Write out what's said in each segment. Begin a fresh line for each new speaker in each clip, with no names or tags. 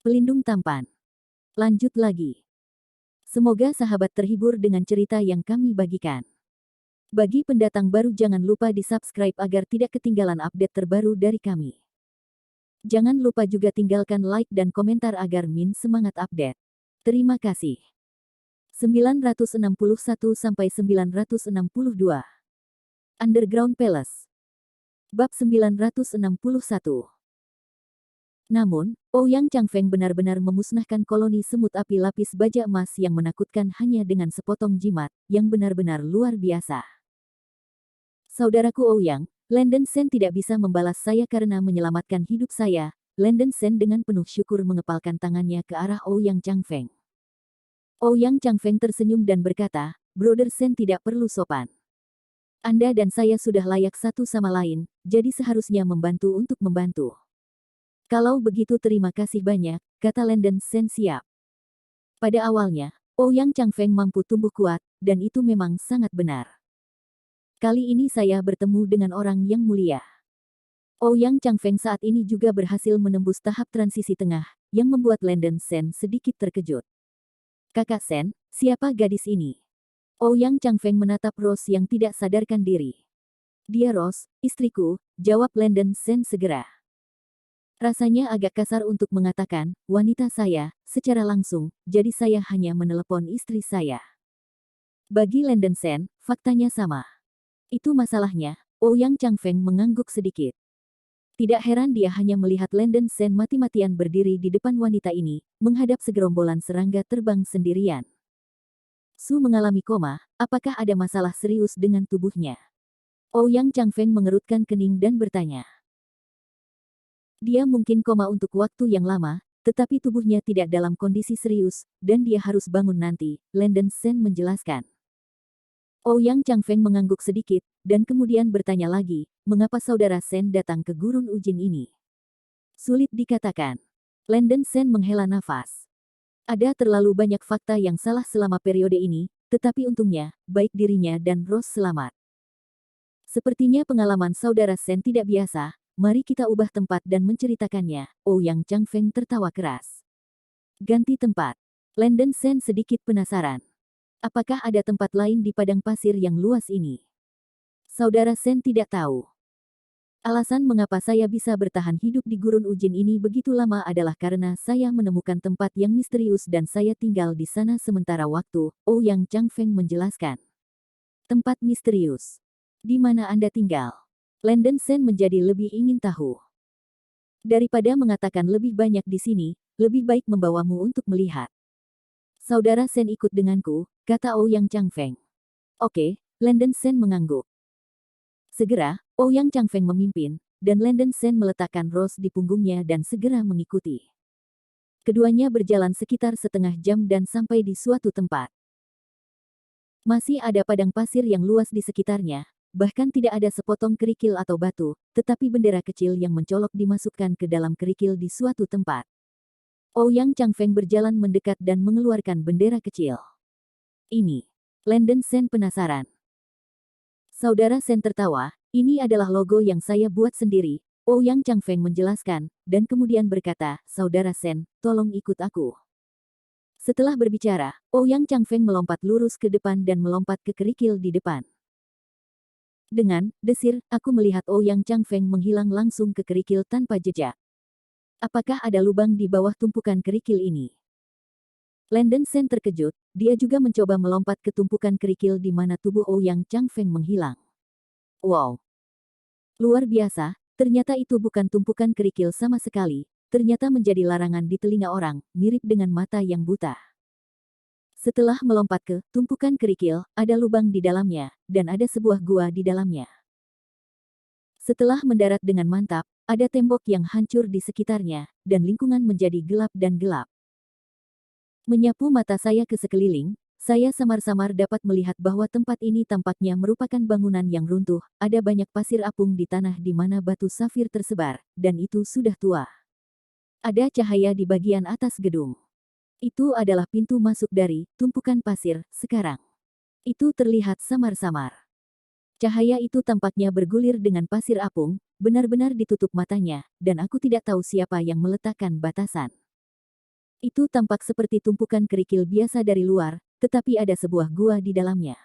Pelindung tampan. Lanjut lagi. Semoga sahabat terhibur dengan cerita yang kami bagikan. Bagi pendatang baru jangan lupa di-subscribe agar tidak ketinggalan update terbaru dari kami. Jangan lupa juga tinggalkan like dan komentar agar Min semangat update. Terima kasih. 961-962 Underground Palace. Bab 961. Namun, Ouyang Changfeng benar-benar memusnahkan koloni semut api lapis baja emas yang menakutkan hanya dengan sepotong jimat, yang benar-benar luar biasa. Saudaraku Ouyang, Landen Sen tidak bisa membalas saya karena menyelamatkan hidup saya. Landen Sen dengan penuh syukur mengepalkan tangannya ke arah Ouyang Changfeng. Ouyang Changfeng tersenyum dan berkata, Brother Sen tidak perlu sopan. Anda dan saya sudah layak satu sama lain, jadi seharusnya membantu untuk membantu. Kalau begitu terima kasih banyak, kata Landen Sen siap. Pada awalnya, Ouyang Changfeng mampu tumbuh kuat, dan itu memang sangat benar. Kali ini saya bertemu dengan orang yang mulia. Ouyang Changfeng saat ini juga berhasil menembus tahap transisi tengah, yang membuat Landen Sen sedikit terkejut. Kakak Sen, siapa gadis ini? Ouyang Changfeng menatap Rose yang tidak sadarkan diri. Dia Rose, istriku, jawab Landen Sen segera. Rasanya agak kasar untuk mengatakan, wanita saya, secara langsung, jadi saya hanya menelepon istri saya. Bagi Landen Sen, faktanya sama. Itu masalahnya, Ouyang Changfeng mengangguk sedikit. Tidak heran dia hanya melihat Landen Sen mati-matian berdiri di depan wanita ini, menghadap segerombolan serangga terbang sendirian. Su mengalami koma, apakah ada masalah serius dengan tubuhnya? Ouyang Changfeng mengerutkan kening dan bertanya. Dia mungkin koma untuk waktu yang lama, tetapi tubuhnya tidak dalam kondisi serius, dan dia harus bangun nanti, Landen Sen menjelaskan. Ouyang Changfeng mengangguk sedikit, dan kemudian bertanya lagi, mengapa saudara Sen datang ke gurun Ujin ini? Sulit dikatakan. Landen Sen menghela nafas. Ada terlalu banyak fakta yang salah selama periode ini, tetapi untungnya, baik dirinya dan Rose selamat. Sepertinya pengalaman saudara Sen tidak biasa. Mari kita ubah tempat dan menceritakannya. Ouyang Changfeng tertawa keras. Ganti tempat. Landen Sen sedikit penasaran. Apakah ada tempat lain di padang pasir yang luas ini? Saudara Sen tidak tahu. Alasan mengapa saya bisa bertahan hidup di gurun Ujin ini begitu lama adalah karena saya menemukan tempat yang misterius dan saya tinggal di sana sementara waktu, Ouyang Changfeng menjelaskan. Tempat misterius. Di mana Anda tinggal? Landen Sen menjadi lebih ingin tahu. Daripada mengatakan lebih banyak di sini, lebih baik membawamu untuk melihat. Saudara Sen ikut denganku, kata Ouyang Changfeng. Oke, Landen Sen mengangguk. Segera, Ouyang Changfeng memimpin, dan Landen Sen meletakkan Rose di punggungnya dan segera mengikuti. Keduanya berjalan sekitar setengah jam dan sampai di suatu tempat. Masih ada padang pasir yang luas di sekitarnya. Bahkan tidak ada sepotong kerikil atau batu, tetapi bendera kecil yang mencolok dimasukkan ke dalam kerikil di suatu tempat. Ouyang Changfeng berjalan mendekat dan mengeluarkan bendera kecil. Ini. Landen Sen penasaran. Saudara Sen tertawa, ini adalah logo yang saya buat sendiri, Ouyang Changfeng menjelaskan, dan kemudian berkata, Saudara Sen, tolong ikut aku. Setelah berbicara, Ouyang Changfeng melompat lurus ke depan dan melompat ke kerikil di depan. Dengan desir, aku melihat Ouyang Changfeng menghilang langsung ke kerikil tanpa jejak. Apakah ada lubang di bawah tumpukan kerikil ini? Landen Sen terkejut, dia juga mencoba melompat ke tumpukan kerikil di mana tubuh Ouyang Changfeng menghilang. Wow! Luar biasa, ternyata itu bukan tumpukan kerikil sama sekali, ternyata menjadi larangan di telinga orang, mirip dengan mata yang buta. Setelah melompat ke tumpukan kerikil, ada lubang di dalamnya, dan ada sebuah gua di dalamnya. Setelah mendarat dengan mantap, ada tembok yang hancur di sekitarnya, dan lingkungan menjadi gelap dan gelap. Menyapu mata saya ke sekeliling, saya samar-samar dapat melihat bahwa tempat ini tampaknya merupakan bangunan yang runtuh, ada banyak pasir apung di tanah di mana batu safir tersebar, dan itu sudah tua. Ada cahaya di bagian atas gedung. Itu adalah pintu masuk dari tumpukan pasir sekarang. Itu terlihat samar-samar. Cahaya itu tampaknya bergulir dengan pasir apung, benar-benar ditutup matanya, dan aku tidak tahu siapa yang meletakkan batasan. Itu tampak seperti tumpukan kerikil biasa dari luar, tetapi ada sebuah gua di dalamnya.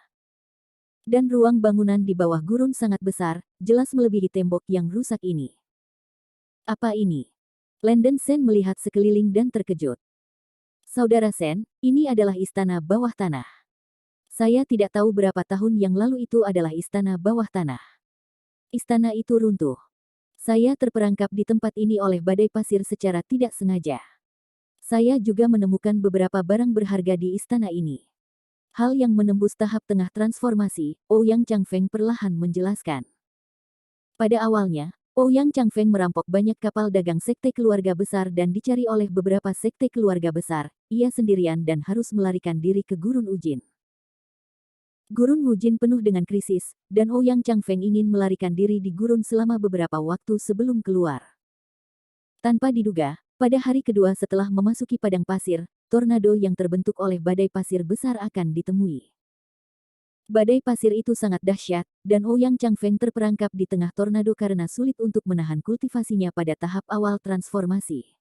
Dan ruang bangunan di bawah gurun sangat besar, jelas melebihi tembok yang rusak ini. Apa ini? Landon Sen melihat sekeliling dan terkejut. Saudara Sen, ini adalah istana bawah tanah. Saya tidak tahu berapa tahun yang lalu itu adalah istana bawah tanah. Istana itu runtuh. Saya terperangkap di tempat ini oleh badai pasir secara tidak sengaja. Saya juga menemukan beberapa barang berharga di istana ini. Hal yang menembus tahap tengah transformasi, Ouyang Changfeng perlahan menjelaskan. Pada awalnya, Ouyang Changfeng merampok banyak kapal dagang sekte keluarga besar dan dicari oleh beberapa sekte keluarga besar. Ia sendirian dan harus melarikan diri ke Gurun Ujin. Gurun Wujin penuh dengan krisis, dan Ouyang Changfeng ingin melarikan diri di gurun selama beberapa waktu sebelum keluar. Tanpa diduga, pada hari kedua setelah memasuki padang pasir, tornado yang terbentuk oleh badai pasir besar akan ditemui. Badai pasir itu sangat dahsyat, dan Ouyang Changfeng terperangkap di tengah tornado karena sulit untuk menahan kultivasinya pada tahap awal transformasi.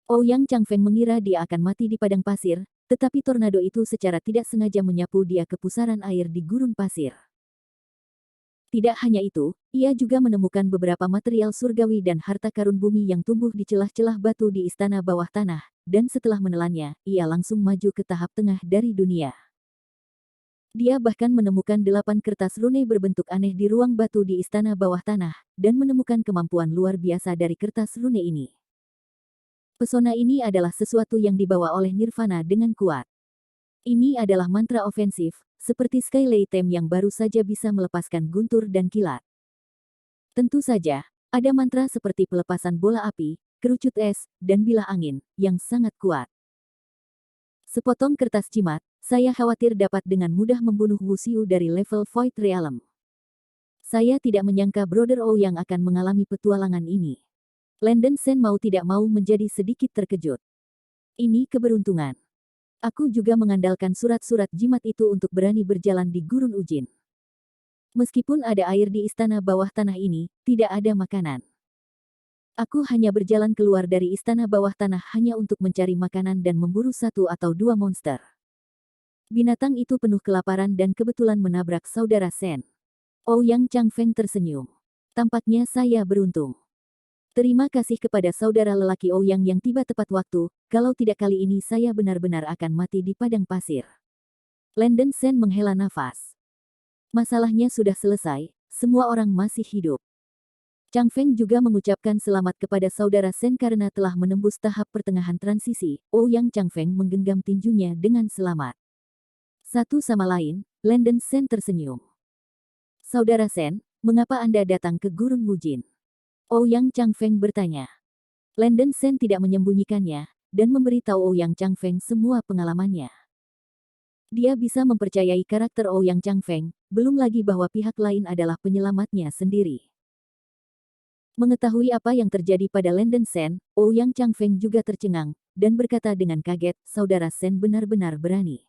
Ouyang Changfeng mengira dia akan mati di padang pasir, tetapi tornado itu secara tidak sengaja menyapu dia ke pusaran air di gurun pasir. Tidak hanya itu, ia juga menemukan beberapa material surgawi dan harta karun bumi yang tumbuh di celah-celah batu di istana bawah tanah, dan setelah menelannya, ia langsung maju ke tahap tengah dari dunia. Dia bahkan menemukan 8 kertas rune berbentuk aneh di ruang batu di istana bawah tanah, dan menemukan kemampuan luar biasa dari kertas rune ini. Pesona ini adalah sesuatu yang dibawa oleh Nirvana dengan kuat. Ini adalah mantra ofensif, seperti Sky Leitem yang baru saja bisa melepaskan guntur dan kilat. Tentu saja, ada mantra seperti pelepasan bola api, kerucut es, dan bilah angin, yang sangat kuat. Sepotong kertas jimat, saya khawatir dapat dengan mudah membunuh Wuxiu dari level Void Realm. Saya tidak menyangka Brother Ouyang akan mengalami petualangan ini. Landon Sen mau tidak mau menjadi sedikit terkejut. Ini keberuntungan. Aku juga mengandalkan surat-surat jimat itu untuk berani berjalan di Gurun Ujin. Meskipun ada air di istana bawah tanah ini, tidak ada makanan. Aku hanya berjalan keluar dari istana bawah tanah hanya untuk mencari makanan dan memburu 1 atau 2 monster. Binatang itu penuh kelaparan dan kebetulan menabrak saudara Sen. Ouyang Changfeng tersenyum. Tampaknya saya beruntung. Terima kasih kepada saudara lelaki Ouyang yang tiba tepat waktu, kalau tidak kali ini saya benar-benar akan mati di padang pasir. Landon Sen menghela nafas. Masalahnya sudah selesai, semua orang masih hidup. Chang Feng juga mengucapkan selamat kepada saudara Sen karena telah menembus tahap pertengahan transisi. Ouyang Chang Feng menggenggam tinjunya dengan selamat. Satu sama lain, Landon Sen tersenyum. Saudara Sen, mengapa Anda datang ke Gurun Wujin? Ouyang Chang Feng bertanya. Landon Sen tidak menyembunyikannya, dan memberitahu Ouyang Chang Feng semua pengalamannya. Dia bisa mempercayai karakter Ouyang Chang Feng, belum lagi bahwa pihak lain adalah penyelamatnya sendiri. Mengetahui apa yang terjadi pada Landon Sen, Ouyang Chang Feng juga tercengang, dan berkata dengan kaget, saudara Sen benar-benar berani.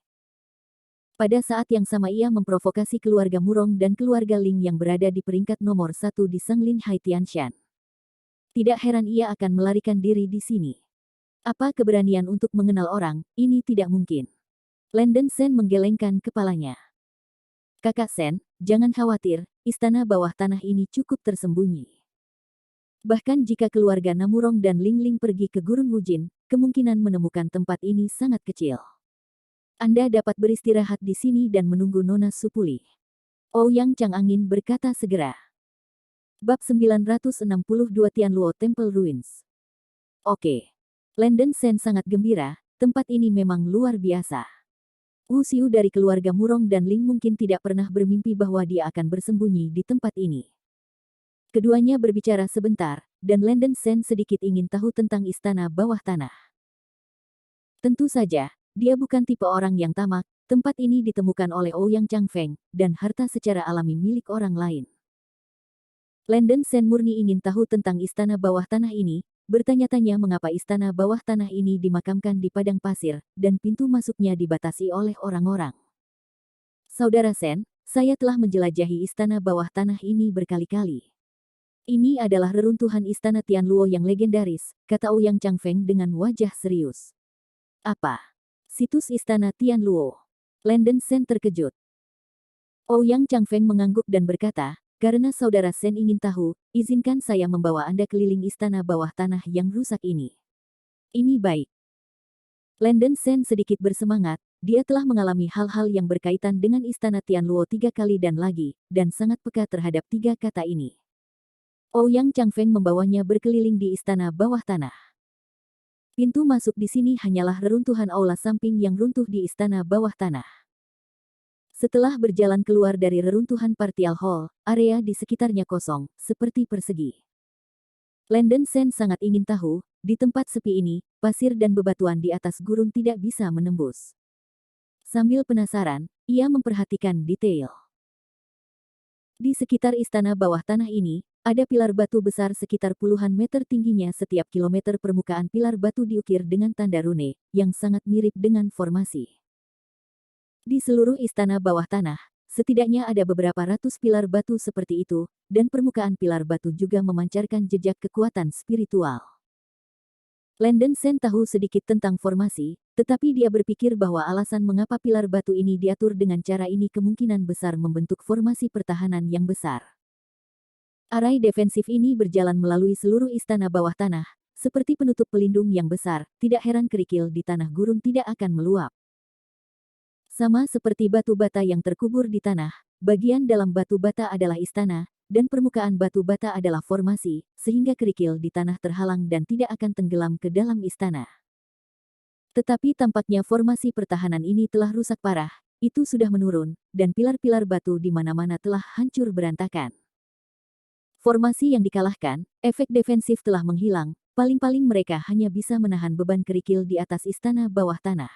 Pada saat yang sama ia memprovokasi keluarga Murong dan keluarga Ling yang berada di peringkat nomor 1 di Sanglin Haitianshan. Tidak heran ia akan melarikan diri di sini. Apa keberanian untuk mengenal orang, ini tidak mungkin. Landon Sen menggelengkan kepalanya. Kakak Sen, jangan khawatir, istana bawah tanah ini cukup tersembunyi. Bahkan jika keluarga Namurong dan Ling Ling pergi ke Gurun Wujin, kemungkinan menemukan tempat ini sangat kecil. Anda dapat beristirahat di sini dan menunggu Nona Supuli. Ouyang Chang Angin berkata segera. Bab 962 Tianluo Temple Ruins. Oke. Landon Sen sangat gembira, tempat ini memang luar biasa. Wuxiu dari keluarga Murong dan Ling mungkin tidak pernah bermimpi bahwa dia akan bersembunyi di tempat ini. Keduanya berbicara sebentar, dan Landon Sen sedikit ingin tahu tentang istana bawah tanah. Tentu saja, dia bukan tipe orang yang tamak, tempat ini ditemukan oleh Ouyang Chang Feng, dan harta secara alami milik orang lain. Landon Sen murni ingin tahu tentang istana bawah tanah ini, bertanya-tanya mengapa istana bawah tanah ini dimakamkan di padang pasir, dan pintu masuknya dibatasi oleh orang-orang. Saudara Sen, saya telah menjelajahi istana bawah tanah ini berkali-kali. Ini adalah reruntuhan istana Tianluo yang legendaris, kata Ouyang Changfeng dengan wajah serius. Apa? Situs istana Tianluo? Landen Sen terkejut. Ouyang Changfeng mengangguk dan berkata, karena saudara Sen ingin tahu, izinkan saya membawa Anda keliling istana bawah tanah yang rusak ini. Ini baik. Landen Sen sedikit bersemangat, dia telah mengalami hal-hal yang berkaitan dengan istana Tianluo 3 kali dan lagi, dan sangat peka terhadap 3 kata ini. Ouyang Changfeng membawanya berkeliling di istana bawah tanah. Pintu masuk di sini hanyalah reruntuhan aula samping yang runtuh di istana bawah tanah. Setelah berjalan keluar dari reruntuhan Partial Hall, area di sekitarnya kosong, seperti persegi. Landen Sen sangat ingin tahu, di tempat sepi ini, pasir dan bebatuan di atas gurun tidak bisa menembus. Sambil penasaran, ia memperhatikan detail. Di sekitar istana bawah tanah ini, ada pilar batu besar sekitar puluhan meter tingginya. Setiap kilometer permukaan pilar batu diukir dengan tanda rune, yang sangat mirip dengan formasi. Di seluruh istana bawah tanah, setidaknya ada beberapa ratus pilar batu seperti itu, dan permukaan pilar batu juga memancarkan jejak kekuatan spiritual. Landen Sen tahu sedikit tentang formasi, tetapi dia berpikir bahwa alasan mengapa pilar batu ini diatur dengan cara ini kemungkinan besar membentuk formasi pertahanan yang besar. Arai defensif ini berjalan melalui seluruh istana bawah tanah, seperti penutup pelindung yang besar, tidak heran kerikil di tanah gurun tidak akan meluap. Sama seperti batu bata yang terkubur di tanah, bagian dalam batu bata adalah istana, dan permukaan batu bata adalah formasi, sehingga kerikil di tanah terhalang dan tidak akan tenggelam ke dalam istana. Tetapi tampaknya formasi pertahanan ini telah rusak parah, itu sudah menurun, dan pilar-pilar batu di mana-mana telah hancur berantakan. Formasi yang dikalahkan, efek defensif telah menghilang, paling-paling mereka hanya bisa menahan beban kerikil di atas istana bawah tanah.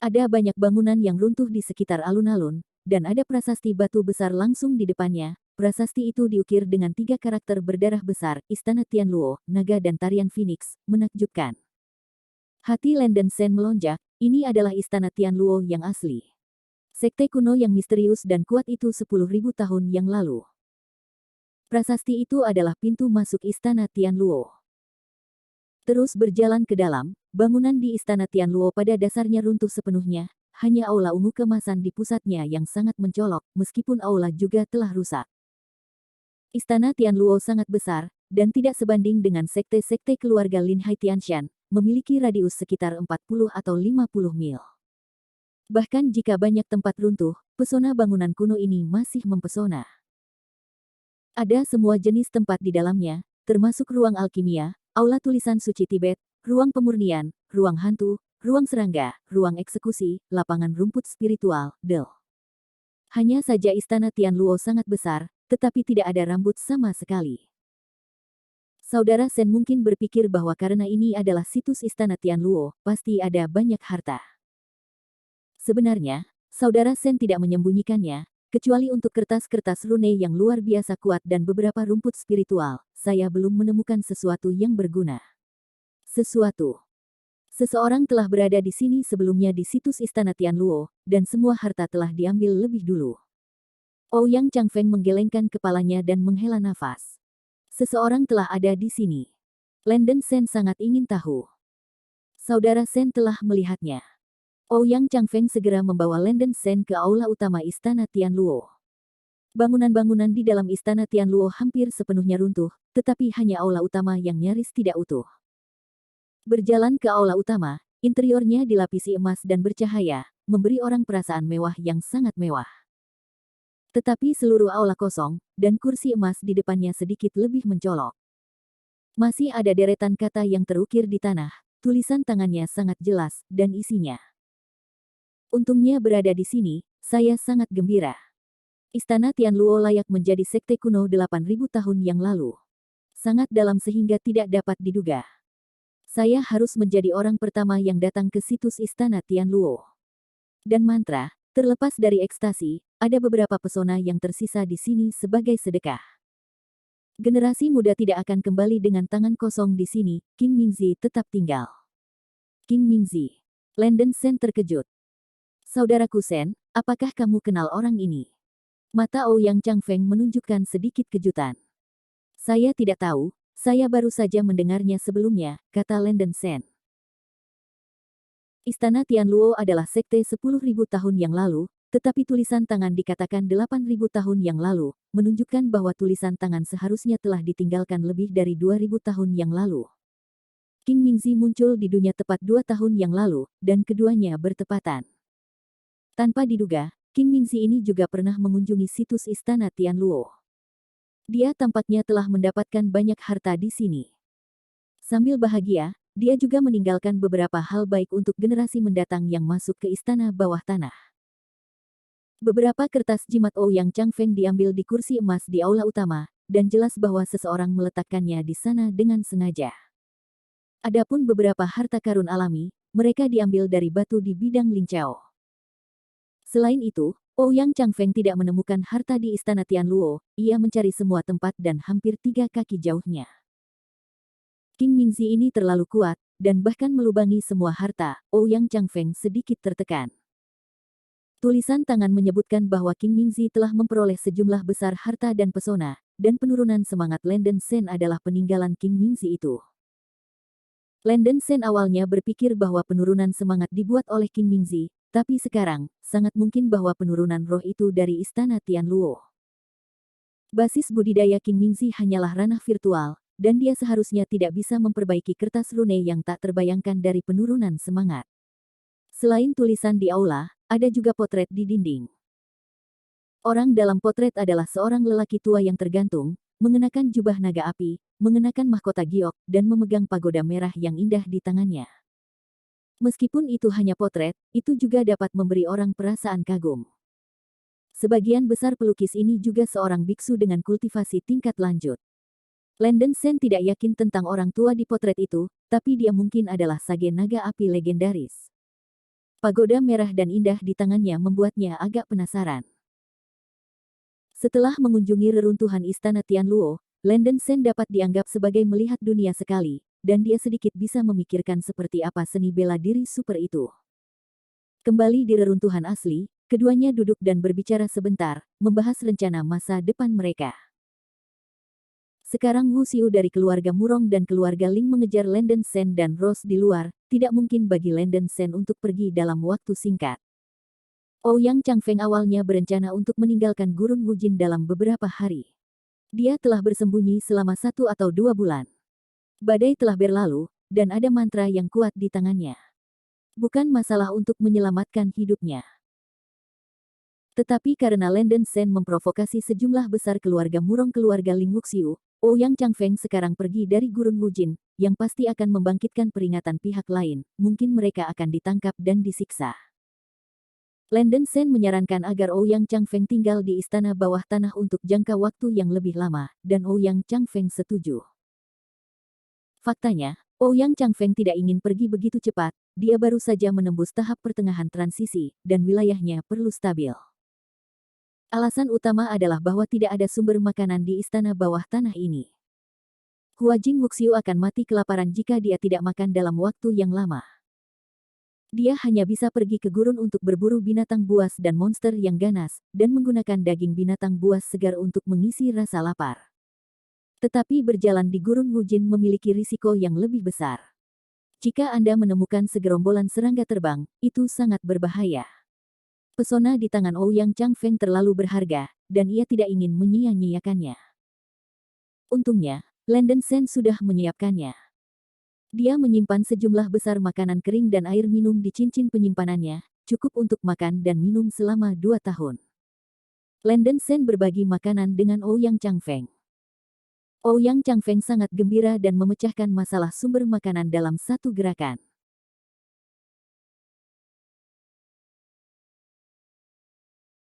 Ada banyak bangunan yang runtuh di sekitar alun-alun, dan ada prasasti batu besar langsung di depannya. Prasasti itu diukir dengan 3 karakter berdarah besar, Istana Tianluo, Naga dan Tarian Phoenix, menakjubkan. Hati Landen Sen melonjak, ini adalah Istana Tianluo yang asli. Sekte kuno yang misterius dan kuat itu 10.000 tahun yang lalu. Prasasti itu adalah pintu masuk Istana Tianluo. Terus berjalan ke dalam, bangunan di Istana Tianluo pada dasarnya runtuh sepenuhnya, hanya aula ungu kemasan di pusatnya yang sangat mencolok, meskipun aula juga telah rusak. Istana Tianluo sangat besar, dan tidak sebanding dengan sekte-sekte keluarga Lin Haitianshan, memiliki radius sekitar 40 atau 50 mil. Bahkan jika banyak tempat runtuh, pesona bangunan kuno ini masih mempesona. Ada semua jenis tempat di dalamnya, termasuk ruang alkimia, aula tulisan suci Tibet, ruang pemurnian, ruang hantu, ruang serangga, ruang eksekusi, lapangan rumput spiritual, del. Hanya saja istana Tianluo sangat besar, tetapi tidak ada rambut sama sekali. Saudara Sen mungkin berpikir bahwa karena ini adalah situs istana Tianluo, pasti ada banyak harta. Sebenarnya, saudara Sen tidak menyembunyikannya, kecuali untuk kertas-kertas rune yang luar biasa kuat dan beberapa rumput spiritual, saya belum menemukan sesuatu yang berguna. Sesuatu. Seseorang telah berada di sini sebelumnya di situs Istana Tianluo, dan semua harta telah diambil lebih dulu. Ouyang Changfeng menggelengkan kepalanya dan menghela nafas. Seseorang telah ada di sini. Landen Sen sangat ingin tahu. Saudara Sen telah melihatnya. Ouyang Changfeng segera membawa Landen Sen ke aula utama Istana Tianluo. Bangunan-bangunan di dalam Istana Tianluo hampir sepenuhnya runtuh, tetapi hanya aula utama yang nyaris tidak utuh. Berjalan ke aula utama, interiornya dilapisi emas dan bercahaya, memberi orang perasaan mewah yang sangat mewah. Tetapi seluruh aula kosong, dan kursi emas di depannya sedikit lebih mencolok. Masih ada deretan kata yang terukir di tanah, tulisan tangannya sangat jelas, dan isinya. Untungnya berada di sini, saya sangat gembira. Istana Tianluo layak menjadi sekte kuno 8.000 tahun yang lalu. Sangat dalam sehingga tidak dapat diduga. Saya harus menjadi orang pertama yang datang ke situs Istana Tianluo. Dan mantra, terlepas dari ekstasi, ada beberapa pesona yang tersisa di sini sebagai sedekah. Generasi muda tidak akan kembali dengan tangan kosong di sini, King Mingzi tetap tinggal. King Mingzi. Landen Sen terkejut. Saudaraku Sen, apakah kamu kenal orang ini? Mata Ouyang Changfeng menunjukkan sedikit kejutan. Saya tidak tahu, saya baru saja mendengarnya sebelumnya, kata Landen Sen. Istana Tianluo adalah sekte 10.000 tahun yang lalu, tetapi tulisan tangan dikatakan 8.000 tahun yang lalu, menunjukkan bahwa tulisan tangan seharusnya telah ditinggalkan lebih dari 2.000 tahun yang lalu. Qing Mingzi muncul di dunia tepat 2 tahun yang lalu, dan keduanya bertepatan. Tanpa diduga, Qing Mingzi ini juga pernah mengunjungi situs Istana Tianluo. Dia tampaknya telah mendapatkan banyak harta di sini. Sambil bahagia, dia juga meninggalkan beberapa hal baik untuk generasi mendatang yang masuk ke istana bawah tanah. Beberapa kertas jimat Ouyang Changfeng diambil di kursi emas di aula utama, dan jelas bahwa seseorang meletakkannya di sana dengan sengaja. Adapun beberapa harta karun alami, mereka diambil dari batu di bidang Linqiao. Selain itu, Ouyang Changfeng tidak menemukan harta di istana Tianluo, ia mencari semua tempat dan hampir 3 kaki jauhnya. Qing Mingzi ini terlalu kuat, dan bahkan melubangi semua harta. Ouyang Changfeng sedikit tertekan. Tulisan tangan menyebutkan bahwa Qing Mingzi telah memperoleh sejumlah besar harta dan pesona, dan penurunan semangat Landen Sen adalah peninggalan Qing Mingzi itu. Landen Sen awalnya berpikir bahwa penurunan semangat dibuat oleh Qing Mingzi, tapi sekarang, sangat mungkin bahwa penurunan roh itu dari istana Tianluo. Basis budidaya Qing Mingzi hanyalah ranah virtual, dan dia seharusnya tidak bisa memperbaiki kertas rune yang tak terbayangkan dari penurunan semangat. Selain tulisan di aula, ada juga potret di dinding. Orang dalam potret adalah seorang lelaki tua yang tergantung, mengenakan jubah naga api, mengenakan mahkota giok, dan memegang pagoda merah yang indah di tangannya. Meskipun itu hanya potret, itu juga dapat memberi orang perasaan kagum. Sebagian besar pelukis ini juga seorang biksu dengan kultivasi tingkat lanjut. Landen Sen tidak yakin tentang orang tua di potret itu, tapi dia mungkin adalah sage naga api legendaris. Pagoda merah dan indah di tangannya membuatnya agak penasaran. Setelah mengunjungi reruntuhan istana Tianluo, Landen Sen dapat dianggap sebagai melihat dunia sekali, dan dia sedikit bisa memikirkan seperti apa seni bela diri super itu. Kembali di reruntuhan asli, keduanya duduk dan berbicara sebentar, membahas rencana masa depan mereka. Sekarang Wu Xiu dari keluarga Murong dan keluarga Ling mengejar Landen Sen dan Rose di luar, tidak mungkin bagi Landen Sen untuk pergi dalam waktu singkat. Ouyang Changfeng awalnya berencana untuk meninggalkan Gurun Wujin dalam beberapa hari. Dia telah bersembunyi selama 1 atau 2 bulan. Badai telah berlalu, dan ada mantra yang kuat di tangannya. Bukan masalah untuk menyelamatkan hidupnya. Tetapi karena Landen Sen memprovokasi sejumlah besar keluarga Murong keluarga Ling Wuxiu, Ouyang Changfeng sekarang pergi dari Gurun Wujin, yang pasti akan membangkitkan peringatan pihak lain, mungkin mereka akan ditangkap dan disiksa. Landen Sen menyarankan agar Ouyang Changfeng tinggal di istana bawah tanah untuk jangka waktu yang lebih lama, dan Ouyang Changfeng setuju. Faktanya, Ouyang Changfeng tidak ingin pergi begitu cepat, dia baru saja menembus tahap pertengahan transisi, dan wilayahnya perlu stabil. Alasan utama adalah bahwa tidak ada sumber makanan di istana bawah tanah ini. Huajing Wuxiu akan mati kelaparan jika dia tidak makan dalam waktu yang lama. Dia hanya bisa pergi ke gurun untuk berburu binatang buas dan monster yang ganas, dan menggunakan daging binatang buas segar untuk mengisi rasa lapar. Tetapi berjalan di Gurun Wujin memiliki risiko yang lebih besar. Jika Anda menemukan segerombolan serangga terbang, itu sangat berbahaya. Pesona di tangan Ouyang Changfeng terlalu berharga, dan ia tidak ingin menyia-nyiakannya. Untungnya, Landen Sen sudah menyiapkannya. Dia menyimpan sejumlah besar makanan kering dan air minum di cincin penyimpanannya, cukup untuk makan dan minum selama 2 tahun. Landen Sen berbagi makanan dengan Ouyang Changfeng. Ouyang Changfeng sangat gembira dan memecahkan masalah sumber makanan dalam satu gerakan.